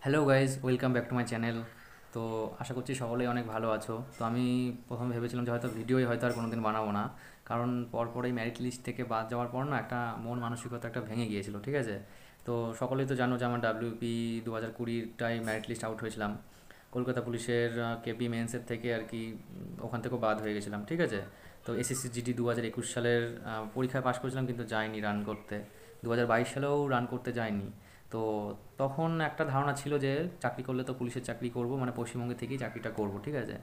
Hello guys, welcome back to my channel. তো আশা করছি সকলেই অনেক ভালো আছো। তো আমি প্রথমে ভেবেছিলাম যে হয়তো ভিডিওই হয়তো আর কোনোদিন বানাবো না, কারণ পরপর এই ম্যারিট লিস্ট থেকে বাদ যাওয়ার পর না একটা মন মানসিকতা একটা ভেঙে গিয়েছিল, ঠিক আছে। তো সকলেই তো জানো যে আমার ডাব্লিউপি 2020টাই ম্যারিট লিস্ট আউট হয়েছিলাম কলকাতা পুলিশের কেপি মেন্সের থেকে আর কি। ওখান থেকেও বাদ হয়ে গেছিলাম, ঠিক আছে। তো এসএসসি জিডি 2021 সালের পরীক্ষায় পাশ করেছিলাম, কিন্তু যাইনি রান করতে। 2022 সালেও রান করতে যাইনি। তো তখন একটা ধারণা ছিল যে চাকরি করলে তো পুলিশের চাকরি করব, মানে পশ্চিমবঙ্গে থেকেই চাকরিটা করব, ঠিক আছে।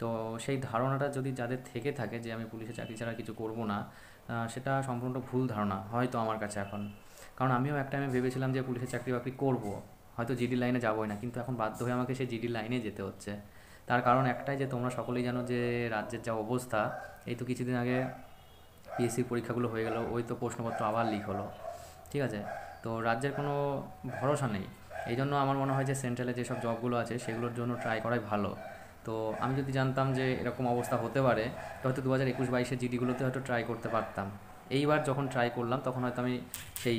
তো সেই ধারণাটা যদি যাদের থেকে থাকে যে আমি পুলিশের চাকরি ছাড়া কিছু করব না, সেটা সম্পূর্ণ ভুল ধারণা হয়তো আমার কাছে এখন। কারণ আমিও এক টাইমে ভেবেছিলাম যে পুলিশের চাকরি বাকরি করব, হয়তো জিডি লাইনে যাবোই না, কিন্তু এখন বাধ্য হয়ে আমাকে সেই জিডি লাইনে যেতে হচ্ছে। তার কারণ একটাই, যে তোমরা সকলেই জানো যে রাজ্যের যা অবস্থা। এই তো কিছুদিন আগে পিএসসির পরীক্ষাগুলো হয়ে গেল, ওই তো প্রশ্নপত্র আবার লিক হলো, ঠিক আছে। তো রাজ্যের কোনো ভরসা নেই। এই জন্য আমার মনে হয় যে সেন্ট্রালে যেসব জবগুলো আছে সেগুলোর জন্য ট্রাই করাই ভালো। তো আমি যদি জানতাম যে এরকম অবস্থা হতে পারে, তো হয়তো 2021-22-এর জিডিগুলোতে হয়তো ট্রাই করতে পারতাম। এইবার যখন ট্রাই করলাম তখন হয়তো আমি সেই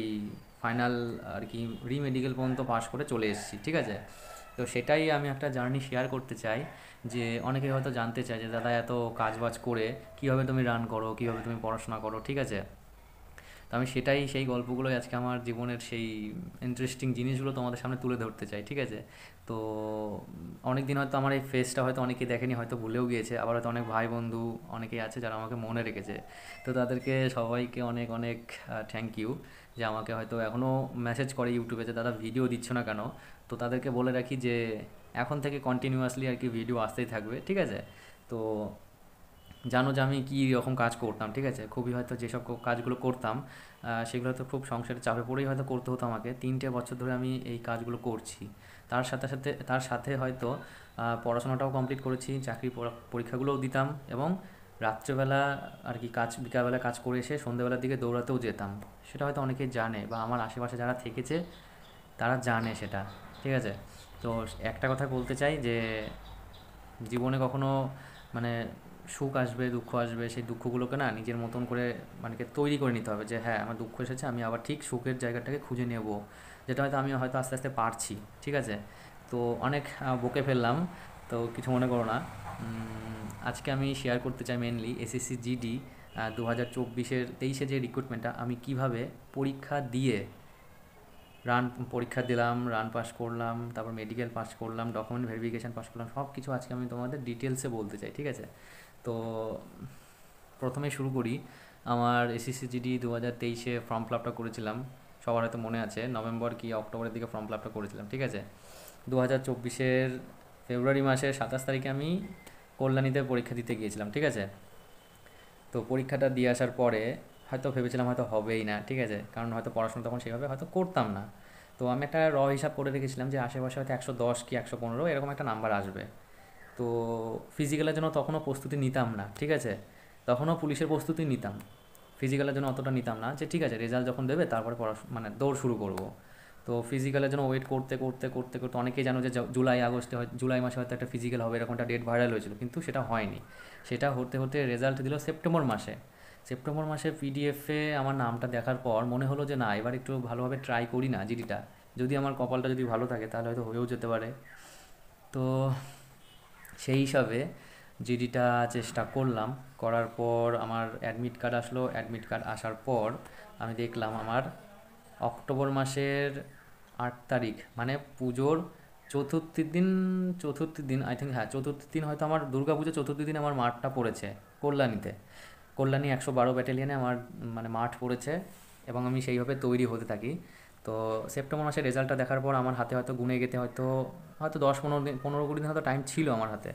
ফাইনাল আর কি রিমেডিকেল পর্যন্ত পাশ করে চলে এসেছি, ঠিক আছে। তো সেটাই আমি একটা জার্নি শেয়ার করতে চাই, যে অনেকেই হয়তো জানতে চায় যে দাদা এত কাজবাজ করে কীভাবে তুমি রান করো, কীভাবে তুমি পড়াশোনা করো, ঠিক আছে। তো আমি সেটাই, সেই গল্পগুলোই আজকে আমার জীবনের সেই ইন্টারেস্টিং জিনিসগুলো তোমাদের সামনে তুলে ধরতে চাই, ঠিক আছে। তো অনেক দিন হয়তো আমার এই ফেসটা হয়তো অনেকে দেখেনি, হয়তো ভুলেও গিয়েছে, আবার হয়তো অনেক ভাই বন্ধু অনেকেই আছে যারা আমাকে মনে রেখেছে। তো তাদেরকে সবাইকে অনেক অনেক থ্যাংক ইউ, যে আমাকে হয়তো এখনও মেসেজ করে ইউটিউবে যে দাদা ভিডিও দিচ্ছ না কেন। তো তাদেরকে বলে রাখি যে এখন থেকে কন্টিনিউয়াসলি আর কি ভিডিও আসতেই থাকবে, ঠিক আছে। তো জানো যে আমি কী রকম কাজ করতাম, ঠিক আছে। খুবই হয়তো যেসব কাজগুলো করতাম, সেগুলো হয়তো খুব সংসারের চাপে পড়েই হয়তো করতে হতো আমাকে। 3টে বছর ধরে আমি এই কাজগুলো করছি। তার সাথে হয়তো পড়াশোনাটাও কমপ্লিট করেছি, চাকরি পরীক্ষাগুলোও দিতাম, এবং রাত্রেবেলা আর কি কাজ, বিকালবেলা কাজ করে এসে সন্ধ্যেবেলার দিকে দৌড়াতেও যেতাম। সেটা হয়তো অনেকে জানে, বা আমার আশেপাশে যারা থেকেছে তারা জানে সেটা, ঠিক আছে। তো একটা কথা বলতে চাই যে জীবনে কখনো মানে সুখ আসবে, দুঃখ আসবে, সেই দুঃখগুলোকে না নিজের মতন করে মানে তৈরি করে নিতে হবে, যে হ্যাঁ আমার দুঃখ এসেছে, আমি আবার ঠিক সুখের জায়গাটাকে খুঁজে নেব, যেটা হয়তো আমি হয়তো আস্তে আস্তে পারছি, ঠিক আছে। তো অনেক বকে ফেললাম, তো কিছু মনে করো না। আজকে আমি শেয়ার করতে চাই মেনলি এসএসসি জিডি 2024-23 যে রিক্রুটমেন্টটা, আমি কিভাবে পরীক্ষা দিয়ে রান পরীক্ষা দিলাম, রান পাস করলাম, তারপর মেডিকেল পাস করলাম, ডকুমেন্ট ভেরিফিকেশান পাস করলাম, সব কিছু আজকে আমি তোমাদের ডিটেলসে বলতে চাই, ঠিক আছে। তো প্রথমে শুরু করি। আমার এসএসসি জিডি 2023-এ ফর্ম ফিল আপটা করেছিলাম, সবার হয়তো মনে আছে, নভেম্বর কি অক্টোবরের দিকে ফর্ম ফিল আপটা করেছিলাম, ঠিক আছে। 2024-এর ফেব্রুয়ারি মাসের 27 তারিখে আমি কল্যাণীতে পরীক্ষা দিতে গিয়েছিলাম, ঠিক আছে। তো পরীক্ষাটা দিয়ে আসার পরে হয়তো ভেবেছিলাম হয়তো হবেই না, ঠিক আছে, কারণ হয়তো পড়াশোনা তখন সেভাবে হয়তো করতাম না। তো আমি একটা হিসাব করে রেখেছিলাম যে আশেপাশে হয়তো 110 কি 115 এরকম একটা নাম্বার আসবে। তো ফিজিক্যালের জন্য তখনও প্রস্তুতি নিতাম না, ঠিক আছে। তখনও পুলিশের প্রস্তুতি নিতাম, ফিজিক্যালের জন্য অতটা নিতাম না, যে ঠিক আছে রেজাল্ট যখন দেবে তারপরে মানে দৌড় শুরু করব। তো ফিজিক্যালের জন্য ওয়েট করতে করতে করতে করতে, অনেকেই জানো যে জুলাই আগস্টে জুলাই মাসে হয়তো একটা ফিজিক্যাল হবে, এরকম একটা ডেট ভাইরাল হয়েছিল, কিন্তু সেটা হয়নি। সেটা হতে হতে রেজাল্ট দিল সেপ্টেম্বর মাসে। সেপ্টেম্বর মাসে পিডিএফে আমার নামটা দেখার পর মনে হলো যে না, এবার একটু ভালোভাবে ট্রাই করি না জিডিটা, যদি আমার কপালটা যদি ভালো থাকে তাহলে হয়তো হয়েও যেতে পারে। তো সেই হিসাবে জিডিটা চেষ্টা করলাম। করার পর আমার অ্যাডমিট কার্ড আসলো, অ্যাডমিট কার্ড আসার পর আমি দেখলাম আমার অক্টোবর মাসের 8 তারিখ, মানে পুজোর চতুর্থীর দিন, চতুর্থীর দিন আই থিঙ্ক, হ্যাঁ চতুর্থীর দিন হয়তো আমার দুর্গা পুজো চতুর্থীর দিন আমার মাঠটা পড়েছে কল্যাণীতে। কল্যাণী 112 ব্যাটালিয়নে আমার মানে মাঠ পড়েছে, এবং আমি সেইভাবে তৈরি হতে থাকি। তো সেপ্টেম্বর মাসের রেজাল্টটা দেখার পর আমার হাতে হয়তো গুনে গেতে হয়তো হয়তো 10-15 দিন, 15-20 দিন হয়তো টাইম ছিল আমার হাতে।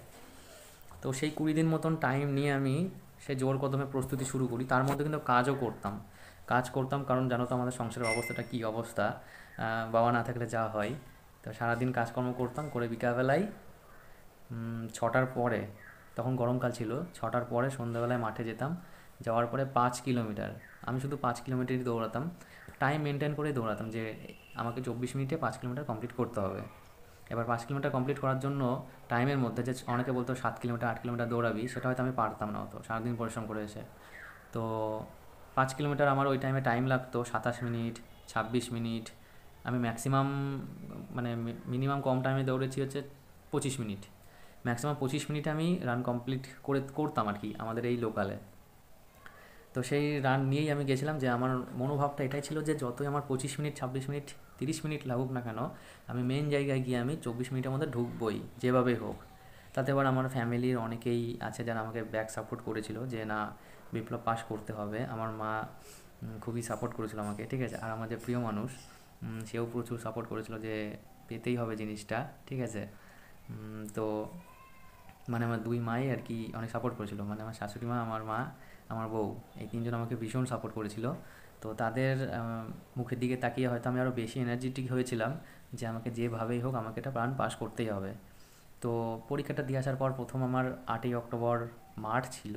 তো সেই 20 দিন মতন টাইম নিয়ে আমি সে জোর কদমে প্রস্তুতি শুরু করি। তার মধ্যে কিন্তু কাজও করতাম, কাজ করতাম, কারণ জানো তো আমাদের সংসারের অবস্থাটা কী অবস্থা, বাবা না থাকলে যা হয়। তো সারাদিন কাজকর্ম করতাম, করে বিকালবেলায় 6টার পরে, তখন গরমকাল ছিল, 6টার পরে সন্ধ্যাবেলায় মাঠে যেতাম। যাওয়ার পরে 5 কিলোমিটার, আমি শুধু 5 কিলোমিটারই দৌড়াতাম। টাইম মেনটেন করেই দৌড়াতাম, যে আমাকে 24 মিনিটে 5 কিলোমিটার কমপ্লিট করতে হবে। এবার 5 কিলোমিটার কমপ্লিট করার জন্য টাইমের মধ্যে, যে অনেকে বলতো 7 কিলোমিটার 8 কিলোমিটার দৌড়াবি, সেটা হয়তো আমি পারতাম না অত, সারাদিন পরিশ্রম করে এসে। তো 5 কিলোমিটার আমার ওই টাইমে টাইম লাগতো 27 মিনিট, 26 মিনিট, আমি ম্যাক্সিমাম মানে মিনিমাম কম টাইমে দৌড়েছি হচ্ছে 25 মিনিট। ম্যাক্সিমাম 25 মিনিটে আমি রান কমপ্লিট করতাম আর কি আমাদের এই লোকালে। তো সেই রান নিয়েই আমি গেছিলাম, যে আমার মনোভাবটা এটাই ছিল যে যতই আমার 25 মিনিট, 26 মিনিট, 30 মিনিট লাগুক না কেন, আমি মেন জায়গায় গিয়ে আমি 24 মিনিটের মধ্যে ঢুকবই যেভাবেই হোক। তাতে আবার আমার ফ্যামিলির অনেকেই আছে যারা আমাকে ব্যাক সাপোর্ট করেছিল যে না, বিপ্লব পাস করতে হবে। আমার মা খুবই সাপোর্ট করেছিল আমাকে, ঠিক আছে। আর আমার যে প্রিয় মানুষ, সেও প্রচুর সাপোর্ট করেছিল যে পেতেই হবে জিনিসটা, ঠিক আছে। তো মানে আমার দুই মাই আর কি অনেক সাপোর্ট করেছিল, মানে আমার শাশুড়ি মা, আমার মা, আমার বউ, এই তিনজন আমাকে ভীষণ সাপোর্ট করেছিল। তো তাদের মুখের দিকে তাকিয়ে হয়তো আমি আরও বেশি এনার্জেটিক হয়েছিলাম যে আমাকে যেভাবেই হোক আমাকে এটা প্রাণ পাস করতেই হবে। তো পরীক্ষাটা দিয়ে আসার পর প্রথম আমার 8ই অক্টোবর মাঠ ছিল।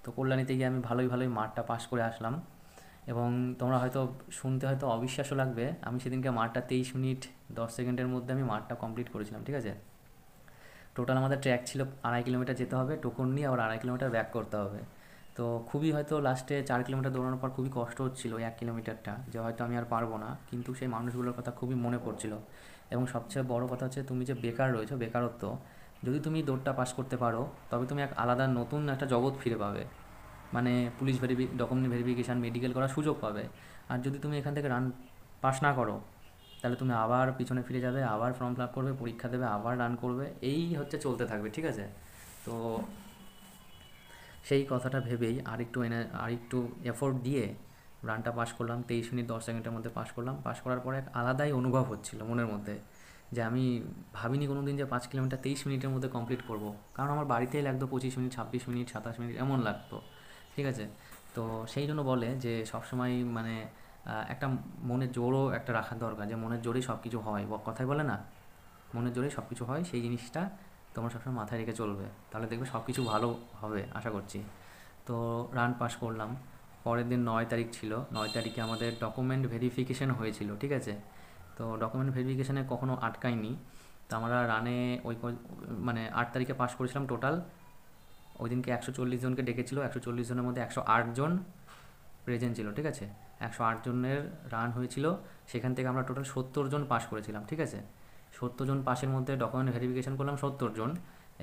তো কল্যাণীতে গিয়ে আমি ভালোই ভালোই মাঠটা পাস করে আসলাম। এবং তোমরা হয়তো শুনতে হয়তো অবিশ্বাস্য লাগবে, আমি সেদিনকে মাঠটা 23 মিনিট 10 সেকেন্ডের মধ্যে আমি মাঠটা কমপ্লিট করেছিলাম, ঠিক আছে। টোটাল আমাদের ট্র্যাক ছিল 2.5 কিলোমিটার যেতে হবে টোকন নিয়ে, আবার 2.5 কিলোমিটার ব্যাক করতে হবে। তো খুবই হয়তো লাস্টে 4 কিলোমিটার দৌড়ানোর পর খুবই কষ্ট হচ্ছিল ওই 1 কিলোমিটারটা, যে হয়তো আমি আর পারবো না, কিন্তু সেই মানুষগুলোর কথা খুবই মনে পড়ছিল। এবং সবচেয়ে বড় কথা হচ্ছে, তুমি যে বেকার রয়েছো, বেকারত্ব, যদি তুমি দৌড়টা পাস করতে পারো তবে তুমি এক আলাদা নতুন একটা জগৎ ফিরে পাবে। মানে পুলিশ ডকুমেন্ট ভেরিফিকেশান, মেডিকেল করার সুযোগ পাবে। আর যদি তুমি এখান থেকে রান পাস না করো, তাহলে তুমি আবার পিছনে ফিরে যাবে, আবার ফর্ম ফিল আপ করবে, পরীক্ষা দেবে, আবার রান করবে, এই হচ্ছে চলতে থাকবে, ঠিক আছে। তো সেই কথাটা ভেবেই আরেকটু এফোর্ট দিয়ে রানটা পাস করলাম, 23 মিনিট 10 সেকেন্ডের মধ্যে পাস করলাম। পাস করার পরে এক আলাদাই অনুভব হচ্ছিল মনের মধ্যে, যে আমি ভাবিনি কোনো দিন যে 5 কিলোমিটার 23 মিনিটের মধ্যে কমপ্লিট করব। কারণ আমার বাড়িতেই লাগতো 25 মিনিট, 26 মিনিট, 27 মিনিট এমন লাগতো, ঠিক আছে। তো সেই জন্য বলে যে সবসময় মানে একটা মনের জোরও একটা রাখার দরকার, যে মনের জোরেই সব কিছু হয়, কথাই বলে না, মনের জোরেই সব কিছু হয়। সেই জিনিসটা তোমরা সবসময় মাথায় রেখে চলবে, তাহলে দেখবে সব কিছু ভালো হবে আশা করছি। তো রান পাস করলাম। পরের দিন 9 তারিখ ছিল, 9 তারিখে আমাদের ডকুমেন্ট ভেরিফিকেশন হয়েছিল, ঠিক আছে। তো ডকুমেন্ট ভেরিফিকেশানে কখনো আটকায়নি। তো আমরা রানে মানে 8 তারিখে পাস করেছিলাম টোটাল। ওই দিনকে 140 জনকে ডেকেছিল, 140 জনের মধ্যে 108 জন প্রেজেন্ট ছিল, ঠিক আছে। 108 জনের রান হয়েছিল, সেখান থেকে আমরা টোটাল 70 জন পাস করেছিলাম, ঠিক আছে। 70 জন পাসের মধ্যে ডকুমেন্ট ভেরিফিকেশান করলাম 70 জন।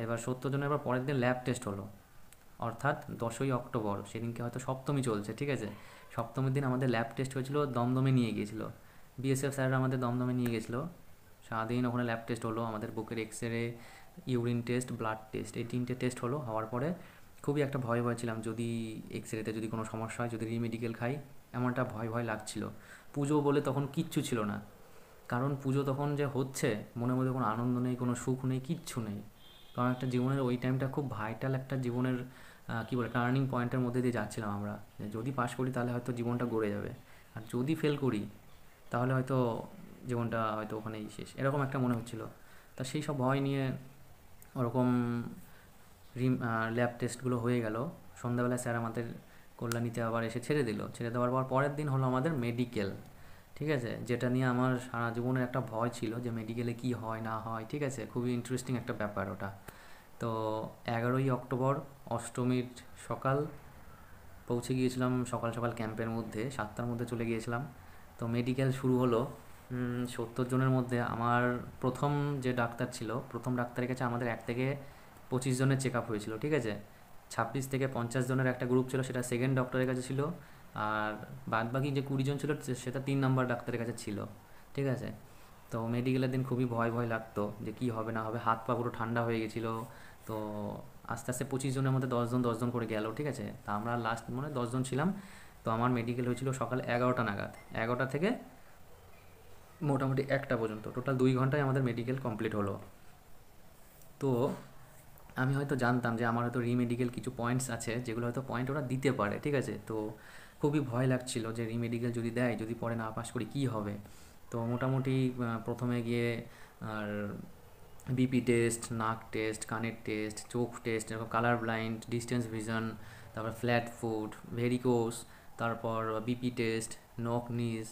এবার 70 জনের এবার পরের দিন ল্যাব টেস্ট হলো, অর্থাৎ 10ই অক্টোবর, সেদিনকে হয়তো সপ্তমী চলছে, ঠিক আছে। সপ্তমীর দিন আমাদের ল্যাব টেস্ট হয়েছিল, দমদমে নিয়ে গিয়েছিল বিএসএফ স্যাররা, আমাদের দমদমে নিয়ে গেছিলো। সারাদিন ওখানে ল্যাব টেস্ট হলো, আমাদের বুকের x-ray, urine test, blood test, এই 3টে টেস্ট হলো। হওয়ার পরে খুবই একটা ভয় ভয় ছিলাম, যদি এক্সরেতে যদি কোনো সমস্যা হয়, যদি রিমেডিকেল খাই, এমনটা ভয় ভয় লাগছিল। পুজো বলে তখন কিচ্ছু ছিল না, কারণ পুজো তখন যে হচ্ছে, মনের মধ্যে কোনো আনন্দ নেই, কোনো সুখ নেই, কিচ্ছু নেই। কারণ একটা জীবনের ওই টাইমটা খুব ভাইটাল একটা জীবনের কী বলে টার্নিং পয়েন্টের মধ্যে দিয়ে যাচ্ছিলাম আমরা, যে যদি পাশ করি তাহলে হয়তো জীবনটা গড়ে যাবে, আর যদি ফেল করি তাহলে হয়তো জীবনটা হয়তো ওখানেই শেষ, এরকম একটা মনে হচ্ছিল। তা সেই সব ভয় নিয়ে ওরকম ল্যাব টেস্টগুলো হয়ে গেল। সন্ধ্যাবেলায় স্যার আমাদের কল্যাণীতে আবার এসে ছেড়ে দিল। ছেড়ে দেওয়ার পর পরের দিন হলো আমাদের মেডিকেল, ঠিক আছে। যেটা নিয়ে আমার সারা জীবনের একটা ভয় ছিল, যে মেডিকেলে কী হয় না হয়, ঠিক আছে। খুবই ইন্টারেস্টিং একটা ব্যাপার ওটা। তো 11ই অক্টোবর অষ্টমীর সকাল পৌঁছে গিয়েছিলাম, সকাল সকাল ক্যাম্পের মধ্যে 7টার মধ্যে চলে গিয়েছিলাম। তো মেডিকেল শুরু হলো। 70 জনের মধ্যে আমার প্রথম যে ডাক্তার ছিল, প্রথম ডাক্তারের কাছে আমাদের 1 থেকে 25 জনের চেক আপ হয়েছিল, ঠিক আছে। 26 থেকে 50 জনের একটা গ্রুপ ছিল, সেটা সেকেন্ড ডক্টরের কাছে ছিল। আর বাদবাকি যে 20 জন ছিল সেটা 3 নম্বর ডাক্তারের কাছে ছিল, ঠিক আছে। তো মেডিকেলের দিন খুবই ভয় ভয় লাগতো, যে কী হবে না হবে, হাত পা পুরো ঠান্ডা হয়ে গেছিলো। তো আস্তে আস্তে 25 জনের মধ্যে 10 জন করে গেল, ঠিক আছে। তা আমরা লাস্ট মনে 10 জন ছিলাম। তো আমার মেডিকেল হয়েছিল সকাল 11টা নাগাদ, 11টা থেকে মোটামুটি 1টা পর্যন্ত, টোটাল 2 ঘন্টায় আমাদের মেডিকেল কমপ্লিট হলো। তো আমি হয়তো জানতাম যে আমার হয়তো রিমেডিকেল কিছু পয়েন্টস আছে, যেগুলো হয়তো পয়েন্ট ওরা দিতে পারে, ঠিক আছে। তো খুবই ভয় লাগছিল যে রিমেডিকেল যদি দেয়, যদি পরে না পাস করি কী হবে। তো মোটামুটি প্রথমে গিয়ে আর বিপি টেস্ট, নাক টেস্ট, কানের টেস্ট, চোখ টেস্ট, এরকম কালার ব্লাইন্ড, ডিস্টেন্স ভিশন, তারপর ফ্ল্যাট ফুট, ভেরিকোস, তারপর বিপি টেস্ট, নক নিজ,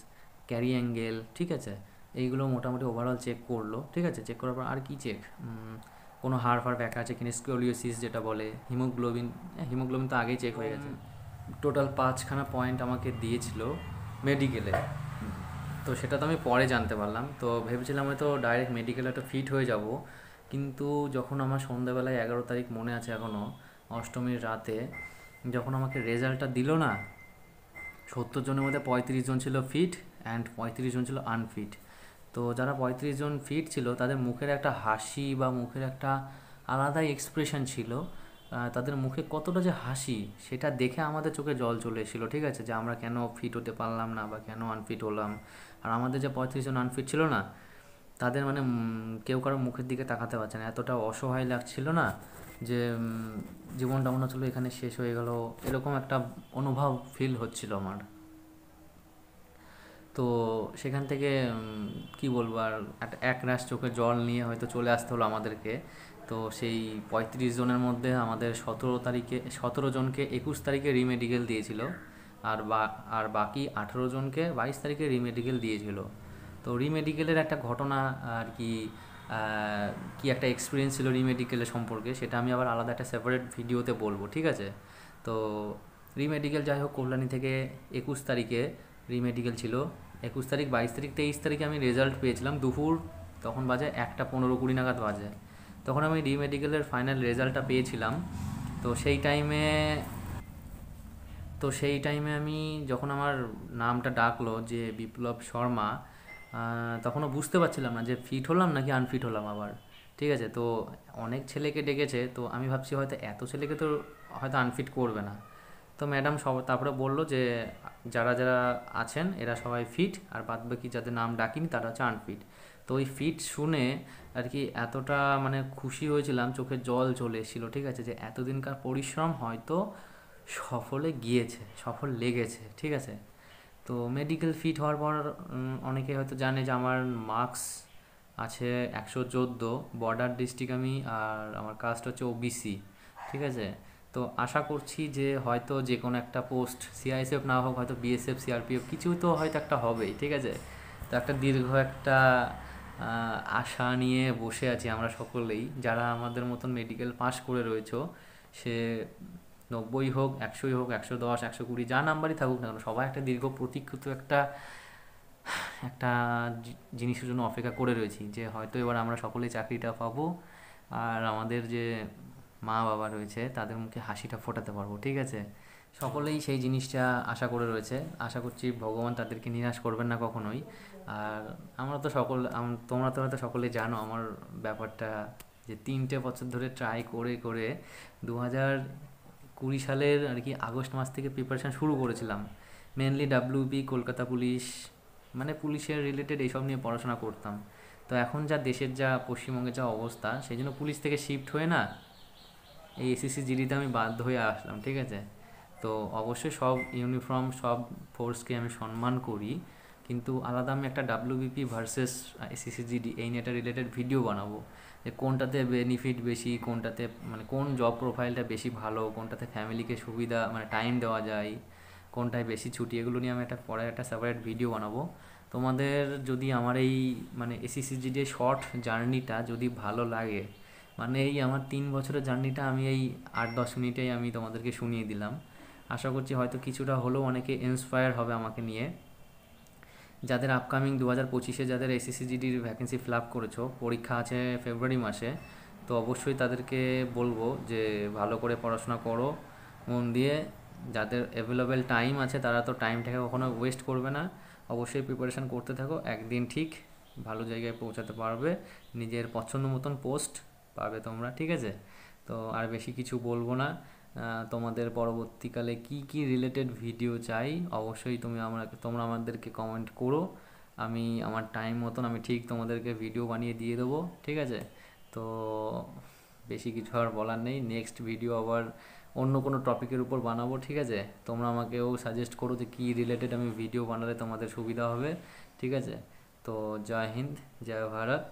ক্যারি অ্যাঙ্গেল, ঠিক আছে। এইগুলো মোটামুটি ওভারঅল চেক করলো, ঠিক আছে। চেক করার পর আর কি চেক, কোনো হাড় ফাড় ব্যাকা আছে কিনা, স্কোলিওসিস যেটা বলে, হিমোগ্লোবিন, হিমোগ্লোবিন তো আগেই চেক হয়ে গেছে। টোটাল 5খানা পয়েন্ট আমাকে দিয়েছিল মেডিকেলে। তো সেটা তো আমি পরে জানতে পারলাম। তো ভেবেছিলাম হয়তো ডাইরেক্ট মেডিকেলে একটা ফিট হয়ে যাব, কিন্তু যখন আমার সন্ধ্যাবেলায় 11 তারিখ মনে আছে এখনও, অষ্টমীর রাতে যখন আমাকে রেজাল্টটা দিল না, 70 জনের মধ্যে 35 জন ছিল ফিট অ্যান্ড 35 জন ছিল আনফিট। তো যারা 35 জন ফিট ছিল তাদের মুখের একটা হাসি বা মুখের একটা আলাদাই এক্সপ্রেশন ছিল। তাদের মুখে কতটা যে হাসি সেটা দেখে আমাদের চোখে জল চলে এসেছিলো, ঠিক আছে, যে আমরা কেন ফিট হতে পারলাম না বা কেন আনফিট হলাম। আর আমাদের যে 35 জন আনফিট ছিল না, তাদের মানে কেউ কারো মুখের দিকে তাকাতে পারছে না, এতটা অসহায় লাগছিল না, যে জীবনটা মনে হচ্ছিলো এখানে শেষ হয়ে গেল, এরকম একটা অনুভব ফিল হচ্ছিল আমার। তো সেখান থেকে কি বলবো আর, একটা একরাশ চোখে জল নিয়ে হয়তো চলে আসতে হলো আমাদেরকে। তো সেই 35 জনের মধ্যে আমাদের 17 তারিখে 17 জনকে 21 তারিখে রিমেডিকেল দিয়েছিল, আর বাকি 18 জনকে 22 তারিখে রিমেডিকেল দিয়েছিল। তো রিমেডিকেলের একটা ঘটনা আর কি, কি একটা এক্সপিরিয়েন্স ছিল রিমেডিকেলের সম্পর্কে, সেটা আমি আবার আলাদা একটা সেপারেট ভিডিওতে বলবো, ঠিক আছে। তো রিমেডিকেল যাই হোক, কল্যাণী থেকে 21 তারিখে রিমেডিকেল ছিল। 21 তারিখ, 22 তারিখ, 23 তারিখে আমি রেজাল্ট পেয়েছিলাম দুপুর, তখন বাজে 1:15-20 নাগাদ বাজে। তখন আমি রিমেডিকেলের ফাইনাল রেজাল্টটা পেয়েছিলাম। তো সেই টাইমে তো সেই টাইমে আমি যখন আমার নামটা ডাকলো যে বিপ্লব শর্মা, তখনও বুঝতে পারছিলাম না যে ফিট হলাম নাকি আনফিট হলাম আবার, ঠিক আছে। তো অনেক ছেলেকে ডেকেছে, তো আমি ভাবছি হয়তো এত ছেলেকে তো হয়তো আনফিট করবে না। তো ম্যাডাম সব তারপরে বললো যে যারা যারা আছেন এরা সবাই ফিট, আর বাদবাকি যাদের নাম ডাকিনি তারা হচ্ছে আনফিট। তো ওই ফিট শুনে আর কি এতটা মানে খুশি হয়েছিলাম, চোখে জল চলে এসেছিলো, ঠিক আছে, যে এতদিনকার পরিশ্রম হয়তো সফলে গিয়েছে, সফল লেগেছে, ঠিক আছে। তো মেডিকেল ফিট হওয়ার পর অনেকে হয়তো জানে যে আমার মার্কস আছে 114, বর্ডার ডিস্ট্রিক্ট আমি, আর আমার কাস্ট হচ্ছে ওবিসি, ঠিক আছে। তো আশা করছি যে হয়তো যে কোনো একটা পোস্ট, সিআইএসএফ না হোক, হয়তো বিএসএফ, সিআরপিএফ, কিছু তো হয়তো একটা হবেই, ঠিক আছে। তো একটা দীর্ঘ একটা আশা নিয়ে বসে আছি আমরা সকলেই, যারা আমাদের মতন মেডিকেল পাশ করে রয়েছো। সে 90 হোক, 100 হোক, 110, 120, যা নাম্বারই থাকুক না কেন, সবাই একটা দীর্ঘ প্রতীক্ষিত একটা একটা জিনিসের জন্য অপেক্ষা করে রয়েছি, যে হয়তো এবার আমরা সকলেই চাকরিটা পাবো, আর আমাদের যে মা বাবা রয়েছে তাদের মুখে হাসিটা ফোটাতে পারবো, ঠিক আছে। সকলেই সেই জিনিসটা আশা করে রয়েছে। আশা করছি ভগবান তাদেরকে নিরাশ করবেন না কখনোই। আর আমরা তো তোমরা তো হয়তো সকলেই জানো আমার ব্যাপারটা, যে 3টে বছর ধরে ট্রাই করে করে 2020 সালের আর কি আগস্ট মাস থেকে প্রিপারেশান শুরু করেছিলাম। মেনলি ডাব্লিউবি, কলকাতা পুলিশ, মানে পুলিশের রিলেটেড এইসব নিয়ে পড়াশোনা করতাম। তো এখন যা দেশের যা পশ্চিমবঙ্গের যা অবস্থা, সেই জন্য পুলিশ থেকে শিফট হয়ে না এই এসএসসি জিডিতে আমি বাধ্য হয়ে আসলাম, ঠিক আছে। তো অবশ্যই সব ইউনিফর্ম, সব ফোর্সকে আমি সম্মান করি, কিন্তু আলাদা আমি একটা ডাব্লিউবিপি ভার্সেস এসএসসি জিডি এই নিয়ে একটা রিলেটেড ভিডিও বানাবো, যে কোনটাতে বেনিফিট বেশি, কোনটাতে মানে কোন জব প্রোফাইলটা বেশি ভালো, কোনটাতে ফ্যামিলিকে সুবিধা মানে টাইম দেওয়া যায়, কোনটায় বেশি ছুটি, এগুলো নিয়ে আমি একটা পরে একটা সেপারেট ভিডিও বানাবো। তোমাদের যদি আমার এই মানে এসএসসি জিডি শর্ট জার্নিটা যদি ভালো লাগে, মানে এই আমার 3 বছরের জার্নিটা আমি এই 8-10 মিনিটেই আমি তোমাদেরকে শুনিয়ে দিলাম। আশা করছি হয়তো কিছুটা হলেও অনেকে ইন্সপায়ার হবে আমাকে নিয়ে। যাদের আপকামিং 2025-এ যাদের এসএসসি জিডির ভ্যাকেন্সি ফিল আপ করেছো, পরীক্ষা আছে ফেব্রুয়ারি মাসে, তো অবশ্যই তাদেরকে বলবো যে ভালো করে পড়াশোনা করো মন দিয়ে। যাদের অ্যাভেলেবেল টাইম আছে তারা তো টাইমটাকে কখনো ওয়েস্ট করবে না, অবশ্যই প্রিপারেশান করতে থাকো, একদিন ঠিক ভালো জায়গায় পৌঁছাতে পারবে, নিজের পছন্দ মতন পোস্ট পাবে তোমরা, ঠিক আছে। তো আর বেশি কিছু বলবো না। তোমাদের পরবর্তীকালে কি কি রিলেটেড ভিডিও চাই অবশ্যই তোমরা আমাদেরকে কমেন্ট করো, আমি আমার টাইম মতন আমি ঠিক তোমাদেরকে ভিডিও বানিয়ে দিয়ে দেবো, ঠিক আছে। তো বেশি কিছু আর বলার নেই, নেক্সট ভিডিও আবার অন্য কোনো টপিকের উপর বানাবো, ঠিক আছে। তোমরা আমাকেও সাজেস্ট করো যে কী রিলেটেড আমি ভিডিও বানালে তোমাদের সুবিধা হবে, ঠিক আছে। তো জয় হিন্দ, জয় ভারত।